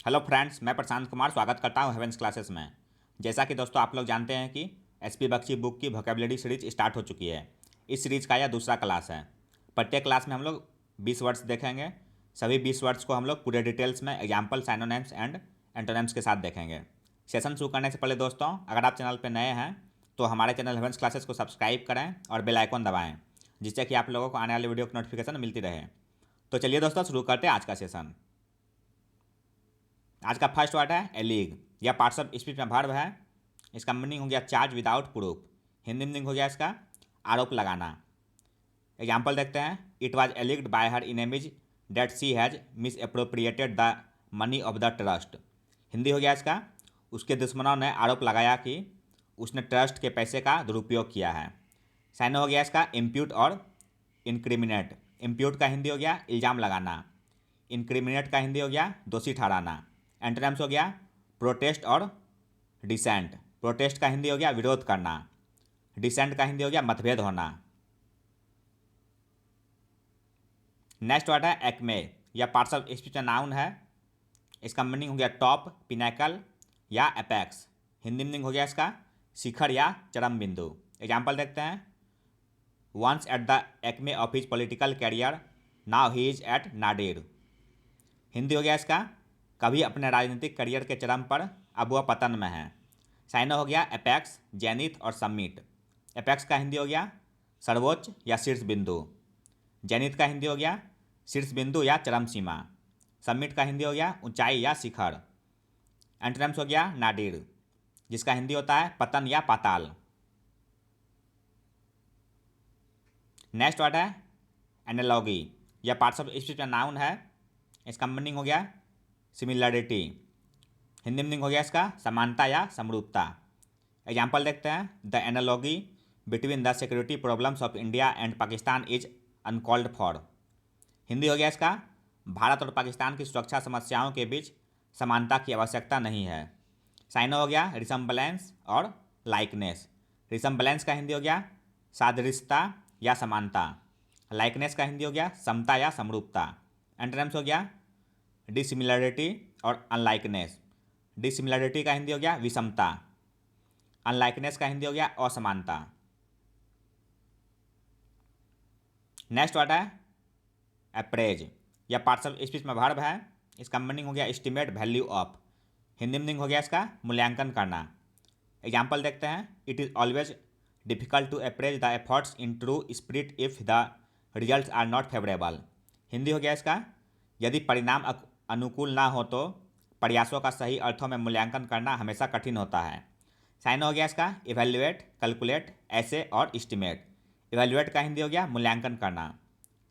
Hello friends, मैं प्रशांत कुमार स्वागत करता हूं हेवेंस क्लासेस में। जैसा कि दोस्तों आप लोग जानते हैं कि एसपी बख्शी बुक की वोकेबलरी सीरीज स्टार्ट हो चुकी है। इस सीरीज़ का यह दूसरा क्लास है। प्रत्येक क्लास में हम लोग 20 वर्ड्स देखेंगे। सभी 20 वर्ड्स को हम लोग पूरे डिटेल्स में एग्जाम्पल, साइनोनिम्स एंड एंटोनिम्स के साथ देखेंगे। सेशन शुरू करने से पहले दोस्तों, अगर आप चैनल पर नए हैं तो हमारे चैनल हेवेंस क्लासेस को सब्सक्राइब करें और बेल आइकन दबाएँ, जिससे कि आप लोगों को आने वाली वीडियो की नोटिफिकेशन मिलती रहे। तो चलिए दोस्तों, शुरू करते हैं आज का सेशन। आज का फर्स्ट वर्ड है एलीग। यह पार्ट्स ऑफ स्पीच में वर्ब है। इसका मीनिंग हो गया charge without proof. Hindi meaning हो गया इसका आरोप लगाना। एग्जाम्पल देखते हैं। It was alleged by her enemies that she has misappropriated the money of the trust. Hindi हो गया इसका उसके दुश्मनों ने आरोप लगाया कि उसने ट्रस्ट के पैसे का दुरुपयोग किया है। साइन हो गया इसका इम्प्यूट और इनक्रिमिनेट। इम्प्यूट का हिंदी हो गया इल्ज़ाम लगाना। इनक्रिमिनेट का हिंदी हो गया दोषी ठहराना। एंटोनिम्स हो गया प्रोटेस्ट और डिसेंट। प्रोटेस्ट का हिंदी हो गया विरोध करना। डिसेंट का हिंदी हो गया मतभेद होना। नेक्स्ट वर्ड है एक्मे। यह पार्ट्स ऑफ स्पीच नाउन है। इसका मीनिंग हो गया टॉप, पिनेकल या एपेक्स। हिंदी मीनिंग हो गया इसका शिखर या चरम बिंदु। एग्जाम्पल देखते हैं। Once at the acme of his political career, now he is at nadir. Hindi हो गया इसका कभी अपने राजनीतिक करियर के चरम पर, अब वह पतन में है। साइनो हो गया एपेक्स, जेनिथ और समिट। एपेक्स का हिंदी हो गया सर्वोच्च या शीर्ष बिंदु। जेनिथ का हिंदी हो गया शीर्ष बिंदु या चरम सीमा। समिट का हिंदी हो गया ऊंचाई या शिखर। एंटोनिम्स हो गया नाडिर, जिसका हिंदी होता है पतन या पाताल। नेक्स्ट वर्ड है एनालॉगी। यह पार्ट्स ऑफ स्पीच में नाउन है। इसका मीनिंग हो गया सिमिलरिटी। हिंदी मीनिंग हो गया इसका समानता या समरूपता। एग्जाम्पल देखते हैं। The analogy between the security problems of India and Pakistan is uncalled for. Hindi हो गया इसका भारत और पाकिस्तान की सुरक्षा समस्याओं के बीच समानता की आवश्यकता नहीं है। साइनो हो गया रिसम्बलेंस और लाइकनेस। रिसम्बलेंस का हिंदी हो गया सादृश्यता या समानता। लाइकनेस का हिंदी हो गया समता या समरूपता। एंटोनिम्स हो गया डिसिमिलरिटी और अनलाइकनेस। डिसिमिलरिटी का हिंदी हो गया विषमता। अनलाइकनेस का हिंदी हो गया असमानता। नेक्स्ट वर्ड है अप्रेज। यह पार्ट्स ऑफ स्पीच में वर्ब है। इसका मीनिंग हो गया estimate value of. Hindi meaning हो गया इसका मूल्यांकन करना। एग्जाम्पल देखते हैं। It is always difficult to appraise the efforts in true spirit if the result are not favourable. Hindi हो गया इसका यदि परिणाम अनुकूल ना हो तो प्रयासों का सही अर्थों में मूल्यांकन करना हमेशा कठिन होता है। साइन हो गया इसका इवेल्युएट, कैलकुलेट, ऐसे और एस्टिमेट। इवेल्युएट का हिंदी हो गया मूल्यांकन करना।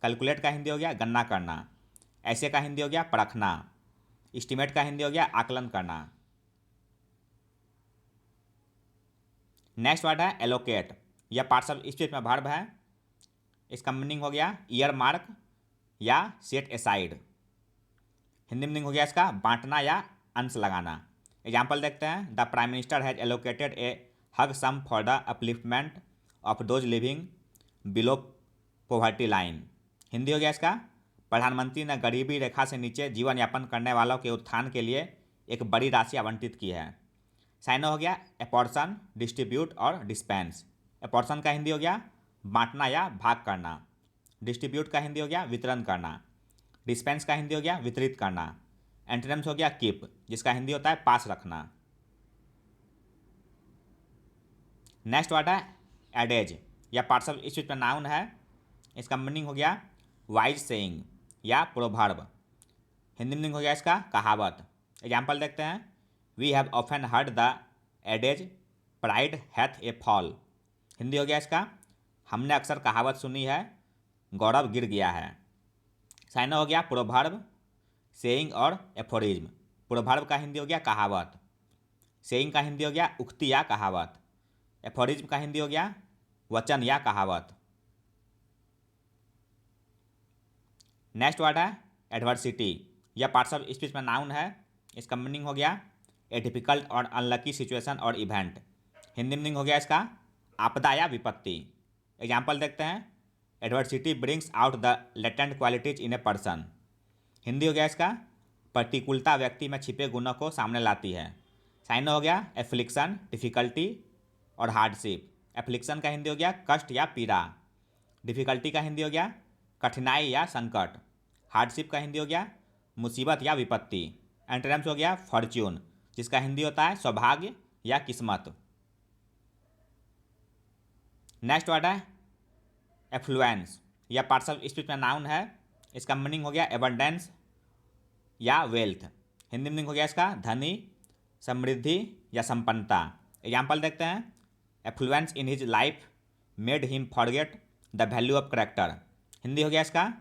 कैलकुलेट का हिंदी हो गया गणना करना। ऐसे का हिंदी हो गया परखना। एस्टिमेट का हिंदी हो गया आकलन करना। नेक्स्ट वर्ड है एलोकेट। यह पार्ट्स ऑफ स्पीच में वर्ब है। इसका मीनिंग हो गया ईयर मार्क या सेट एसाइड। हिंदी मीनिंग हो गया इसका बांटना या अंश लगाना। एग्जाम्पल देखते हैं। The prime minister has allocated a huge sum for the upliftment of those living below poverty line. Hindi हो गया इसका प्रधानमंत्री ने गरीबी रेखा से नीचे जीवन यापन करने वालों के उत्थान के लिए एक बड़ी राशि आवंटित की है। साइनो हो गया एपोर्शन, डिस्ट्रीब्यूट और डिस्पेंस। एपोर्शन का हिंदी हो गया बांटना या भाग करना। डिस्ट्रीब्यूट का हिंदी हो गया वितरण करना। डिस्पेंस का हिंदी हो गया वितरित करना। एंटोनिम्स हो गया कीप, जिसका हिंदी होता है पास रखना। नेक्स्ट वर्ड है एडेज। यह पार्ट्स ऑफ स्पीच में नाउन है। इसका मीनिंग हो गया वाइज सेइंग या प्रोवर्ब। हिंदी मीनिंग हो गया इसका कहावत। एग्जाम्पल देखते हैं। We have often heard the adage pride hath a fall. Hindi हो गया इसका हमने अक्सर कहावत सुनी है गौरव गिर गया है। साइन हो गया प्रोवर्ब, सेइंग और एफोरिज्म। प्रोवर्ब का हिंदी हो गया कहावत। सेइंग का हिंदी हो गया उक्ति या कहावत। एफोरिज्म का हिंदी हो गया वचन या कहावत। नेक्स्ट वर्ड है एडवर्सिटी। यह पार्ट्स ऑफ स्पीच में नाउन है। इसका मीनिंग हो गया ए डिफिकल्ट और अनलकी सिचुएशन और इवेंट। हिंदी मीनिंग हो गया इसका आपदा या विपत्ति। एग्जाम्पल देखते हैं। Adversity brings out the latent qualities in a person. Hindi हो गया इसका प्रतिकूलता व्यक्ति में छिपे गुणों को सामने लाती है। साइन हो गया एफ्लिक्शन, डिफ़िकल्टी और हार्डशिप। एफ्लिक्शन का हिंदी हो गया कष्ट या पीड़ा। डिफ़िकल्टी का हिंदी हो गया कठिनाई या संकट। हार्डशिप का हिंदी हो गया मुसीबत या विपत्ति। एंटोनिम्स हो गया फॉर्च्यून, जिसका हिंदी होता है सौभाग्य या किस्मत। नेक्स्ट वर्ड है एफ्लुएंस या पार्ट्स ऑफ स्पीच में नाउन है। इसका मीनिंग हो गया एबंडेंस या वेल्थ। हिंदी मीनिंग हो गया इसका धनी, समृद्धि या संपन्नता। एग्जाम्पल देखते हैं। Affluence in his life made him forget the value of character. Hindi हो गया इसका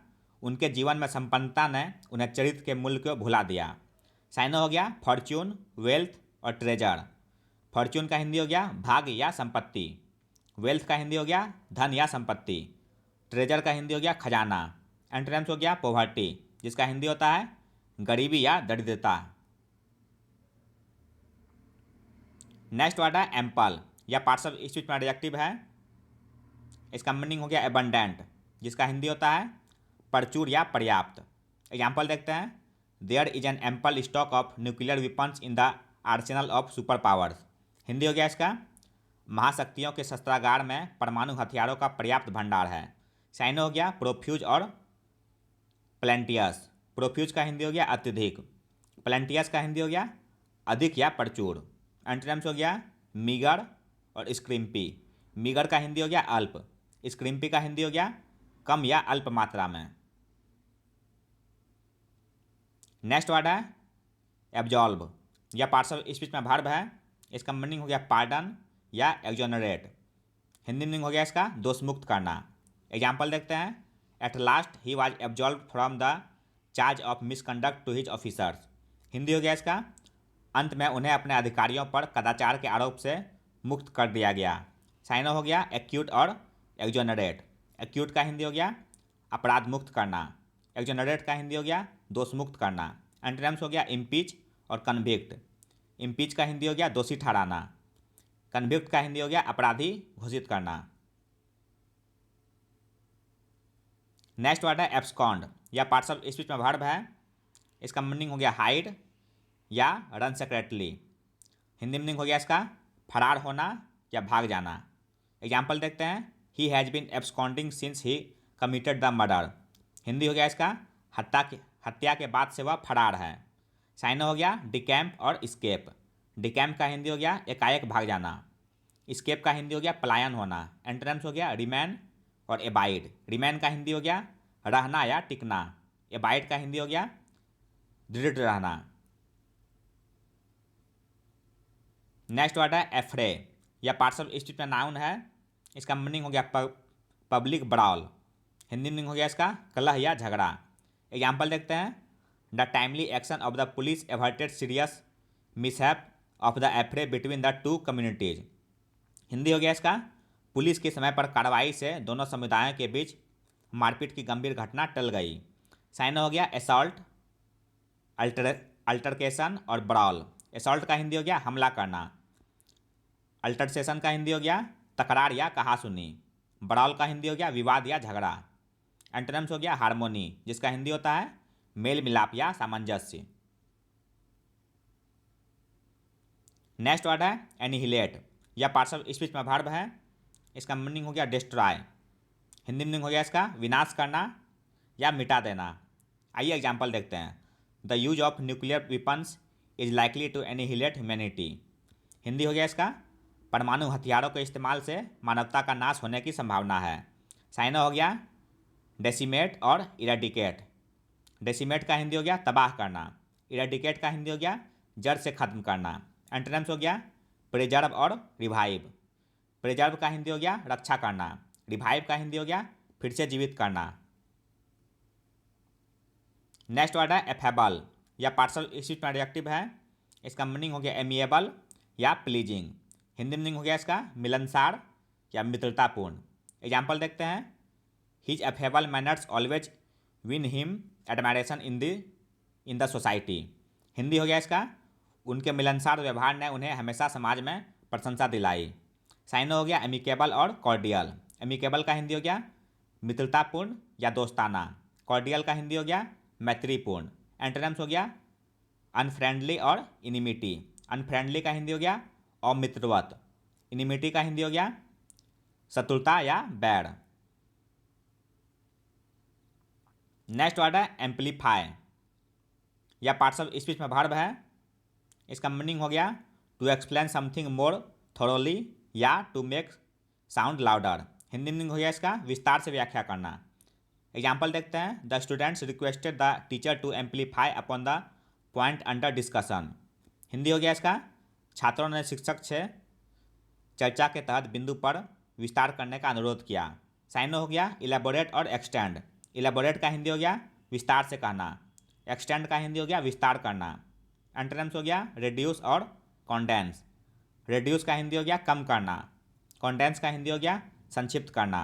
उनके जीवन में संपन्नता ने उन्हें चरित्र के मूल्य को भुला दिया। साइन हो गया फॉर्च्यून, वेल्थ और ट्रेजर। फॉर्च्यून का हिंदी हो गया भाग्य या संपत्ति। वेल्थ का हिंदी हो गया धन या संपत्ति। ट्रेजर का हिंदी हो गया खजाना। एंटोनिम्स हो गया पॉवर्टी, जिसका हिंदी होता है गरीबी या दरिद्रता। नेक्स्ट वर्ड है एम्पल या पार्ट्स ऑफ स्पीच में एडजेक्टिव है। इसका मीनिंग हो गया एबंडेंट, जिसका हिंदी होता है प्रचुर या पर्याप्त। एग्जाम्पल देखते हैं। There is an ample stock of nuclear weapons in the arsenal of super powers. Hindi हो गया इसका महाशक्तियों के शस्त्रागार में परमाणु हथियारों का पर्याप्त भंडार है। साइन हो गया प्रोफ्यूज और प्लेंटियस। प्रोफ्यूज का हिंदी हो गया अत्यधिक। प्लेंटियस का हिंदी हो गया अधिक या प्रचुर। एंटोनिम्स हो गया मीगर और स्क्रिम्पी। मीगर का हिंदी हो गया अल्प। स्क्रिम्पी का हिंदी हो गया कम या अल्प मात्रा में। नेक्स्ट वर्ड है एब्जॉल्व या पार्ट्स ऑफ स्पीच में वर्ब है। इसका मीनिंग हो गया पार्डन या एक्जोनरेट। हिंदी मीनिंग हो गया इसका दोष मुक्त करना। एग्जाम्पल देखते हैं। At last he was absolve from the charge of misconduct to his officers. Hindi हो गया इसका अंत में उन्हें अपने अधिकारियों पर कदाचार के आरोप से मुक्त कर दिया गया। साइन हो गया एक्यूट और एक्जोनरेट। एक्यूट का हिंदी हो गया अपराध मुक्त करना। एक्जोनरेट का हिंदी हो गया दोष मुक्त करना। एंटोनिम्स हो गया इम्पीच और कन्विक्ट। इम्पीच का हिंदी हो गया दोषी ठहराना। कन्विक्ट का हिंदी हो गया अपराधी घोषित करना। नेक्स्ट वर्ड है एब्सकॉन्ड या पार्ट्स ऑफ स्पीच में वर्ब है। इसका मीनिंग हो गया हाइड या रन सेक्रेटली। हिंदी मीनिंग हो गया इसका फरार होना या भाग जाना। एग्जाम्पल देखते हैं। He has been absconding since he committed the murder. Hindi हो गया इसका हत्या के बाद से वह फरार है। साइन हो गया डिकैम्प और स्केप। डिकैम्प का हिंदी हो गया एकाएक भाग जाना। स्केप का हिंदी हो गया पलायन होना। एंटोनिम्स हो गया रिमेन और एबाइड। रिमेन का हिंदी हो गया रहना या टिकना। एबाइड का हिंदी हो गया दृढ़ रहना। नेक्स्ट वर्ड है एफ्रे या पार्ट्स ऑफ स्पीच में नाउन है। इसका मीनिंग हो गया पब्लिक ब्राउल। हिंदी मीनिंग हो गया इसका कलह या झगड़ा। एग्जाम्पल देखते हैं। The timely action of the police averted serious mishap of the affray between the two communities. Hindi हो गया इसका पुलिस के समय पर कार्रवाई से दोनों समुदायों के बीच मारपीट की गंभीर घटना टल गई। साइन हो गया असॉल्ट, अल्टरकेशन और ब्राउल। असॉल्ट का हिंदी हो गया हमला करना। अल्टरसेशन का हिंदी हो गया तकरार या कहासुनी। ब्राउल का हिंदी हो गया विवाद या झगड़ा। एंटोनिम्स हो गया हार्मोनी, जिसका हिंदी होता है मेल मिलाप या सामंजस्य। नेक्स्ट वर्ड है एनिहिलेट या पार्ट्स ऑफ स्पीच में वर्ब है। इसका मीनिंग हो गया डिस्ट्रॉय। हिंदी मीनिंग हो गया इसका विनाश करना या मिटा देना। आइए एग्जाम्पल देखते हैं। The use of nuclear weapons is likely to annihilate humanity. Hindi हो गया इसका परमाणु हथियारों के इस्तेमाल से मानवता का नाश होने की संभावना है। साइन हो गया डेसिमेट और इरेडिकेट। डेसिमेट का हिंदी हो गया तबाह करना। इरेडिकेट का हिंदी हो गया जड़ से खत्म करना। एंटोनिम्स हो गया प्रिजर्व और रिवाइव। प्रिजर्व का हिंदी हो गया रक्षा करना। रिवाइव का हिंदी हो गया फिर से जीवित करना। नेक्स्ट वर्ड है एफेबल या पार्ट्स ऑफ स्पीच में एडजेक्टिव है। इसका मीनिंग हो गया एमिएबल या प्लीजिंग। हिंदी मीनिंग हो गया इसका मिलनसार या मित्रतापूर्ण। एग्जाम्पल देखते हैं। His affable manners always win him admiration in the society. Hindi हो गया इसका उनके मिलनसार व्यवहार ने उन्हें हमेशा समाज में प्रशंसा दिलाई। साइन हो गया एमिकेबल और कॉर्डियल। एमिकेबल का हिंदी हो गया मित्रतापूर्ण या दोस्ताना। कॉर्डियल का हिंदी हो गया मैत्रीपूर्ण। एंटोनिम्स हो गया अनफ्रेंडली और इनिमिटी। अनफ्रेंडली का हिंदी हो गया अमित्रवत, इनिमिटी का हिंदी हो गया शत्रुता या बैड। नेक्स्ट वर्ड है एम्पलीफाई या पार्ट्स ऑफ स्पीच में वर्ब है। इसका मीनिंग हो गया to explain something more thoroughly या to make sound louder. Hindi meaning हो गया इसका विस्तार से व्याख्या करना। एग्जाम्पल देखते हैं। The students requested the teacher to amplify upon the point under discussion. Hindi हो गया इसका छात्रों ने शिक्षक से चर्चा के तहत बिंदु पर विस्तार करने का अनुरोध किया। साइनो हो गया इलेबोरेट और एक्सटेंड। इलेबोरेट का हिंदी हो गया विस्तार से कहना, एक्सटेंड का हिंदी हो गया विस्तार करना। एंटोनिम्स हो गया रिड्यूस और कॉन्डेंस। रिड्यूस का हिंदी हो गया कम करना, कॉन्डेंस का हिंदी हो गया संक्षिप्त करना।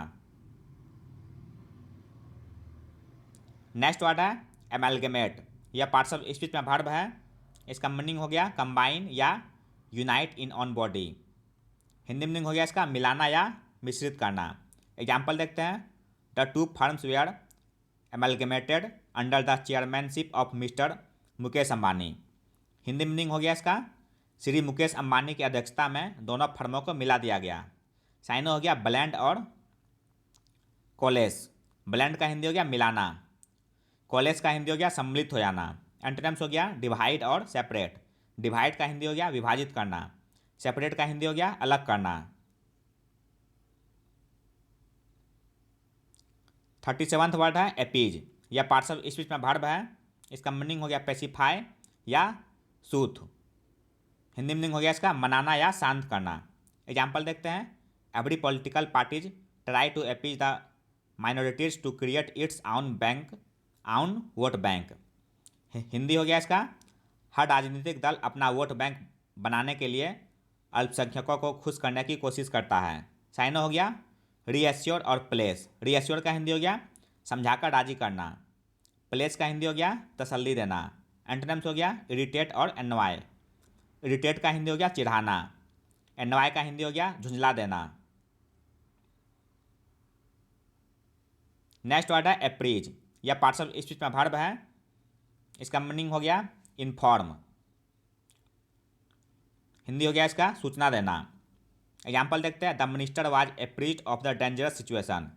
नेक्स्ट वर्ड है एमेलगेमेट या पार्ट्स ऑफ स्पीच में वर्ब है। इसका मीनिंग हो गया कंबाइन या unite in on body. Hindi meaning हो गया इसका मिलाना या मिश्रित करना। एग्जाम्पल देखते हैं। The two firms were amalgamated under the chairmanship of mister Mukesh Ambani. Hindi meaning हो गया इसका श्री मुकेश अंबानी की अध्यक्षता में दोनों फर्मों को मिला दिया गया। साइनो हो गया ब्लेंड और कोलेस। ब्लेंड का हिंदी हो गया मिलाना, कोलेस का हिंदी हो गया सम्मिलित हो जाना। एंटोनिम्स हो गया डिवाइड और सेपरेट। डिवाइड का हिंदी हो गया विभाजित करना, सेपरेट का हिंदी हो गया अलग करना। 37वां वर्ड है एपीज या पार्ट्स ऑफ स्पीच में वर्ब है। इसका मीनिंग हो गया पेसिफाई या सूथ। हिंदी मीनिंग हो गया इसका मनाना या शांत करना। एग्जाम्पल देखते हैं। Every political parties try to appease the minorities to create its own vote bank. Hindi हो गया इसका हर राजनीतिक दल अपना वोट बैंक बनाने के लिए अल्पसंख्यकों को खुश करने की कोशिश करता है। साइनो हो गया रीएश्योर और प्लेस। रीएश्योर का हिंदी हो गया समझाकर राजी करना, प्लेस का हिंदी हो गया तसल्ली देना। एंटोनिम्स हो गया इरिटेट और एनवाय। इरिटेट का हिंदी हो गया चिढ़ाना, एनवाय का हिंदी हो गया झुंझला देना। नेक्स्ट वर्ड है एप्रीज या पार्ट्स ऑफ स्पीच में वर्ब है। इसका मीनिंग हो गया इन्फॉर्म। हिंदी हो गया इसका सूचना देना। एग्जाम्पल देखते हैं। The minister was apprised of the dangerous situation.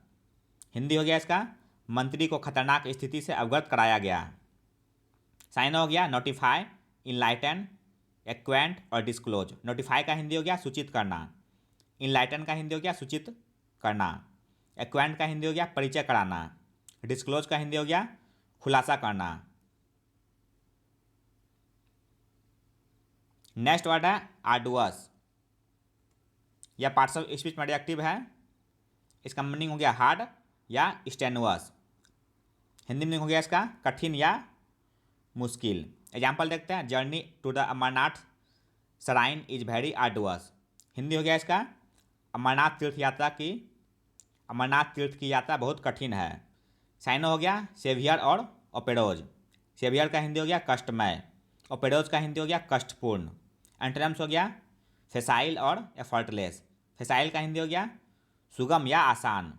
Hindi हो गया इसका मंत्री को खतरनाक स्थिति से अवगत कराया गया। साइन हो गया नोटिफाई, इनलाइटन, एक्वेंट और डिस्क्लोज। नोटिफाई का हिंदी हो गया सूचित करना, इनलाइटन का हिंदी हो गया सूचित करना, एक्वेंट का हिंदी हो गया परिचय कराना, डिस्क्लोज का हिंदी हो गया खुलासा करना। नेक्स्ट वर्ड है आर्डुअस या पार्ट्स ऑफ स्पीच में एडजेक्टिव है। इसका मीनिंग हो गया हार्ड या स्टेनुअस। हिंदी मीनिंग हो गया इसका कठिन या मुश्किल। एग्जाम्पल देखते हैं। Journey to the Amarnath shrine is very arduous. Hindi हो गया इसका अमरनाथ तीर्थ की यात्रा बहुत कठिन है। साइनो हो गया सेवियर और ओपेडोज। सेवियर का हिंदी हो गया कष्टमय, ओपेडोज का हिंदी हो गया कष्टपूर्ण। एंटोनिम्स हो गया फेसाइल और एफर्टलेस। फेसाइल का हिंदी हो गया सुगम या आसान,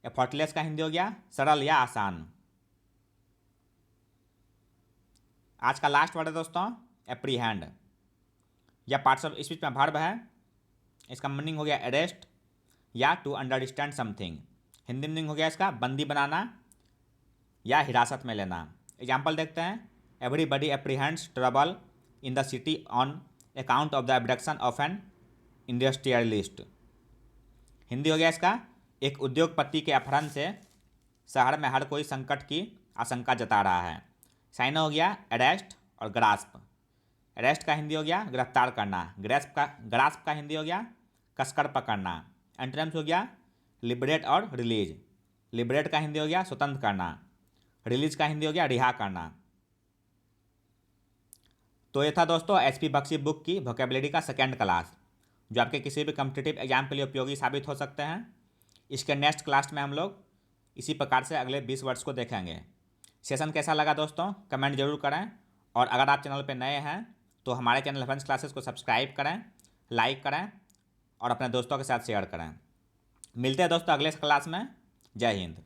एफर्टलेस का हिंदी हो गया सरल या आसान। आज का लास्ट वर्ड है दोस्तों एप्रीहेंड या पार्ट्स ऑफ स्पीच में वर्ब है। इसका मीनिंग हो गया अरेस्ट या to understand something. Hindi meaning हो गया इसका बंदी बनाना या हिरासत में लेना। एग्जाम्पल देखते हैं। Everybody apprehends trouble in the city on account of the abduction of an industrialist. Hindi हो गया इसका एक उद्योगपति के अपहरण से शहर में हर कोई संकट की आशंका जता रहा है। साइन हो गया अरेस्ट और ग्रास्प। अरेस्ट का हिंदी हो गया गिरफ्तार करना, ग्रास्प का हिंदी हो गया कसकर पकड़ना। एंटोनिम्स हो गया लिबरेट और रिलीज। लिबरेट का हिंदी हो गया स्वतंत्र करना, रिलीज का हिंदी हो गया रिहा करना। तो ये था दोस्तों एचपी बख्शी बुक की वोकेबलरी का सेकेंड क्लास, जो आपके किसी भी कम्पिटिटिव एग्जाम के लिए उपयोगी साबित हो सकते हैं। इसके नेक्स्ट क्लास में हम लोग इसी प्रकार से अगले 20 वर्ड्स को देखेंगे। सेशन कैसा लगा दोस्तों कमेंट जरूर करें, और अगर आप चैनल पर नए हैं तो हमारे चैनल एडवांस क्लासेस को सब्सक्राइब करें, लाइक करें और अपने दोस्तों के साथ शेयर करें। मिलते हैं दोस्तों अगले क्लास में। जय हिंद।